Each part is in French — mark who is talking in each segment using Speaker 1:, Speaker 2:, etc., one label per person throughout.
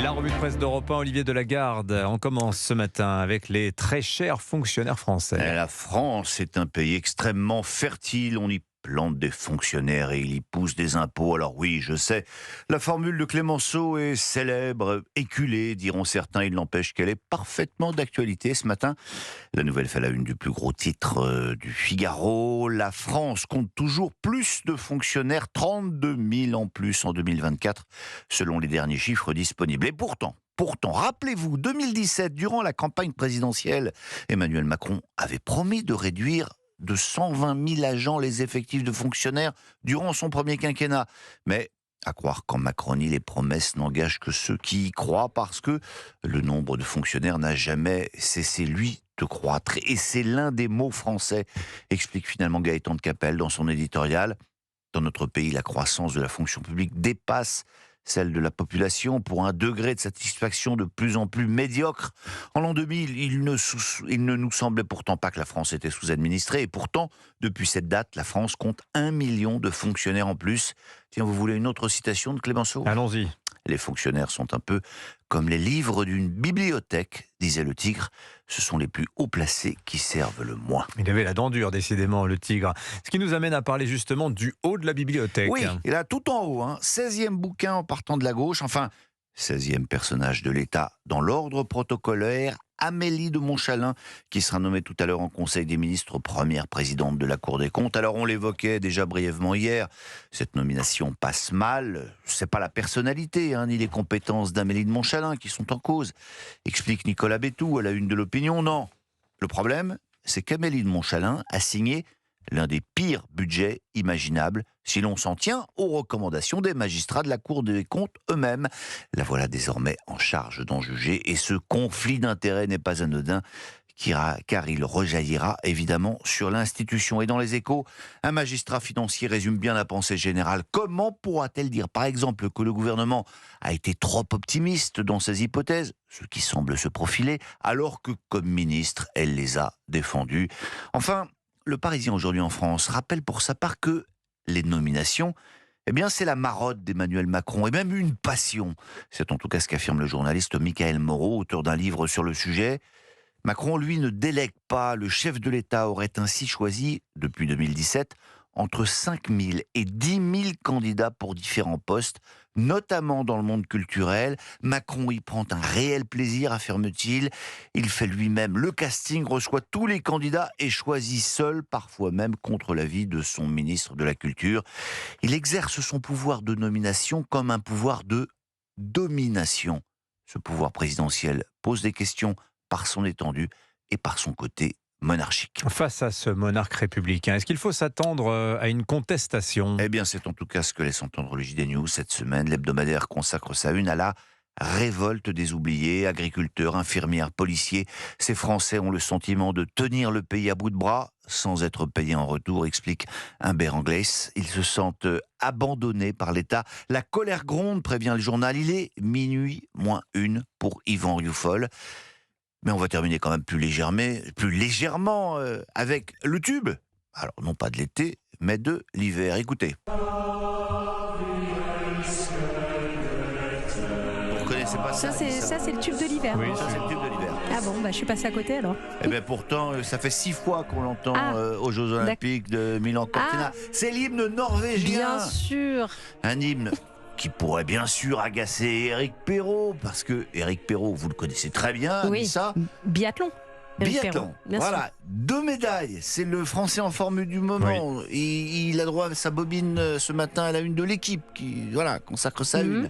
Speaker 1: La revue de presse d'Europe 1, Olivier Delagarde. On commence ce matin avec les très chers fonctionnaires français.
Speaker 2: La France est un pays extrêmement fertile. On y plante des fonctionnaires et il y pousse des impôts. Alors oui, je sais, la formule de Clémenceau est célèbre, éculée, diront certains. Il n'empêche qu'elle est parfaitement d'actualité. Ce matin, la nouvelle fait la une du plus gros titre du Figaro. La France compte toujours plus de fonctionnaires, 32 000 en plus en 2024, selon les derniers chiffres disponibles. Et pourtant, rappelez-vous, 2017, durant la campagne présidentielle, Emmanuel Macron avait promis de réduire de 120 000 agents les effectifs de fonctionnaires durant son premier quinquennat. Mais à croire qu'en Macronie, les promesses n'engagent que ceux qui y croient, parce que le nombre de fonctionnaires n'a jamais cessé, lui, de croître. Et c'est l'un des mots français, explique finalement Gaëtan de Capelle dans son éditorial. Dans notre pays, la croissance de la fonction publique dépasse celle de la population, pour un degré de satisfaction de plus en plus médiocre. En l'an 2000, il ne nous semblait pourtant pas que la France était sous-administrée. Et pourtant, depuis cette date, la France compte 1 million de fonctionnaires en plus. Tiens, vous voulez une autre citation de Clémenceau ?
Speaker 1: Allons-y.
Speaker 2: Les fonctionnaires sont un peu comme les livres d'une bibliothèque, disait le Tigre. Ce sont les plus haut placés qui servent le moins.
Speaker 1: Il avait la dent dure, décidément, le Tigre. Ce qui nous amène à parler justement du haut de la bibliothèque.
Speaker 2: Oui, et là, tout en haut, 16e bouquin en partant de la gauche, enfin, 16e personnage de l'État dans l'ordre protocolaire, Amélie de Montchalin, qui sera nommée tout à l'heure en Conseil des ministres, première présidente de la Cour des comptes. Alors on l'évoquait déjà brièvement hier, cette nomination passe mal. C'est pas la personnalité, ni les compétences d'Amélie de Montchalin qui sont en cause, explique Nicolas Bétou à la une de l'Opinion. Non, le problème, c'est qu'Amélie de Montchalin a signé l'un des pires budgets imaginables, si l'on s'en tient aux recommandations des magistrats de la Cour des comptes eux-mêmes. La voilà désormais en charge d'en juger, et ce conflit d'intérêts n'est pas anodin, car il rejaillira évidemment sur l'institution. Et dans les Échos, un magistrat financier résume bien la pensée générale. Comment pourra-t-elle dire, par exemple, que le gouvernement a été trop optimiste dans ses hypothèses, ce qui semble se profiler, alors que, comme ministre, elle les a défendues ? Enfin, le Parisien aujourd'hui en France rappelle pour sa part que les nominations, c'est la marotte d'Emmanuel Macron, et même une passion. C'est en tout cas ce qu'affirme le journaliste Mickaël Moreau, auteur d'un livre sur le sujet. Macron, lui, ne délègue pas. Le chef de l'État aurait ainsi choisi, depuis 2017, entre 5 000 et 10 000 candidats pour différents postes, notamment dans le monde culturel. Macron y prend un réel plaisir, affirme-t-il. Il fait lui-même le casting, reçoit tous les candidats et choisit seul, parfois même contre l'avis de son ministre de la Culture. Il exerce son pouvoir de nomination comme un pouvoir de domination. Ce pouvoir présidentiel pose des questions par son étendue et par son côté monarchique.
Speaker 1: Face à ce monarque républicain, est-ce qu'il faut s'attendre à une contestation ?
Speaker 2: C'est en tout cas ce que laisse entendre le JD News cette semaine. L'hebdomadaire consacre sa une à la révolte des oubliés, agriculteurs, infirmières, policiers. Ces Français ont le sentiment de tenir le pays à bout de bras, sans être payés en retour, explique Humbert Anglès. Ils se sentent abandonnés par l'État. La colère gronde, prévient le journal. Il est minuit moins une pour Yvan Rioufol. Mais on va terminer quand même plus légèrement avec le tube. Alors, non pas de l'été, mais de l'hiver. Écoutez. Vous reconnaissez pas ça ?
Speaker 3: Ça, c'est le tube de l'hiver.
Speaker 1: Oui,
Speaker 2: Ça, c'est le tube de l'hiver.
Speaker 3: Ah bon, je suis passée à côté alors.
Speaker 2: Pourtant, ça fait 6 fois qu'on l'entend aux Jeux
Speaker 3: d'accord.
Speaker 2: Olympiques de Milan-Cortina. C'est l'hymne norvégien.
Speaker 3: Bien sûr.
Speaker 2: Un hymne qui pourrait bien sûr agacer Éric Perrault, parce que Éric Perrault, vous le connaissez très bien,
Speaker 3: Oui,
Speaker 2: dit ça.
Speaker 3: Biathlon.
Speaker 2: Biathlon,
Speaker 3: voilà,
Speaker 2: 2 médailles, c'est le Français en forme du moment. Il a droit à sa bobine ce matin à la une de l'équipe, qui consacre sa une.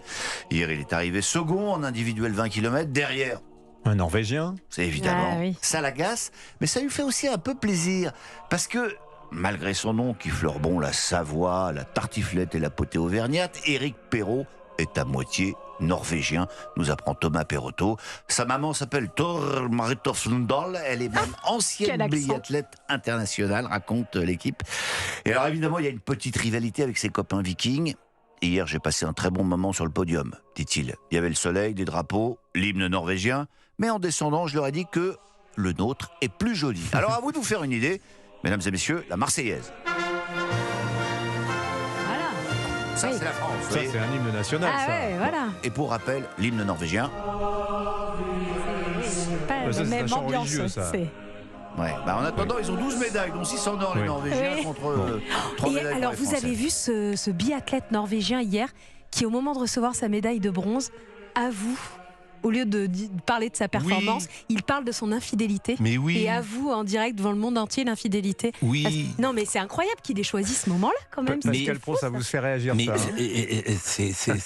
Speaker 2: Hier, il est arrivé second en individuel 20 km, derrière.
Speaker 1: Un Norvégien ?
Speaker 2: C'est évidemment,
Speaker 3: oui.
Speaker 2: ça l'agace, mais ça lui fait aussi un peu plaisir, parce que, malgré son nom qui fleure bon la Savoie, la tartiflette et la potée auvergnate, Éric Perrault est à moitié norvégien, nous apprend Thomas Perrotto. Sa maman s'appelle Thor Maritofsdal, elle est même ancienne biathlète internationale, raconte l'équipe. Et alors évidemment, il y a une petite rivalité avec ses copains vikings. Hier, j'ai passé un très bon moment sur le podium, dit-il. Il y avait le soleil, des drapeaux, l'hymne norvégien, mais en descendant, je leur ai dit que le nôtre est plus joli. Alors à vous de vous faire une idée, mesdames et messieurs, la Marseillaise.
Speaker 3: Voilà.
Speaker 2: Ça,
Speaker 3: Oui.
Speaker 2: c'est la France. vous
Speaker 1: Ça,
Speaker 2: voyez.
Speaker 1: c'est un hymne national,
Speaker 3: Ah
Speaker 1: ça.
Speaker 3: ouais, voilà.
Speaker 2: Et pour rappel, l'hymne norvégien.
Speaker 3: C'est pas
Speaker 1: Ça,
Speaker 3: la
Speaker 1: c'est un
Speaker 3: même
Speaker 1: chant
Speaker 3: ambiance.
Speaker 1: religieux, ça.
Speaker 3: c'est-
Speaker 2: Ouais. Bah, en attendant, ils ont 12 médailles, dont 6 en or, les
Speaker 1: Oui.
Speaker 2: Norvégiens,
Speaker 3: Oui.
Speaker 2: contre 3
Speaker 3: Et
Speaker 2: médailles.
Speaker 3: alors,
Speaker 2: pour les
Speaker 3: vous avez
Speaker 2: Français.
Speaker 3: vu ce biathlète norvégien hier qui, au moment de recevoir sa médaille de bronze, avoue, au lieu de parler de sa performance, il parle de son infidélité.
Speaker 4: Mais oui,
Speaker 3: Et avoue en direct devant le monde entier l'infidélité.
Speaker 4: oui.
Speaker 3: Non, mais c'est incroyable qu'il ait choisi ce moment-là, quand même.
Speaker 1: Pascal
Speaker 3: c'était
Speaker 1: Pro,
Speaker 3: fou,
Speaker 1: ça vous fait réagir,
Speaker 4: Mais
Speaker 1: ça, hein
Speaker 4: c'est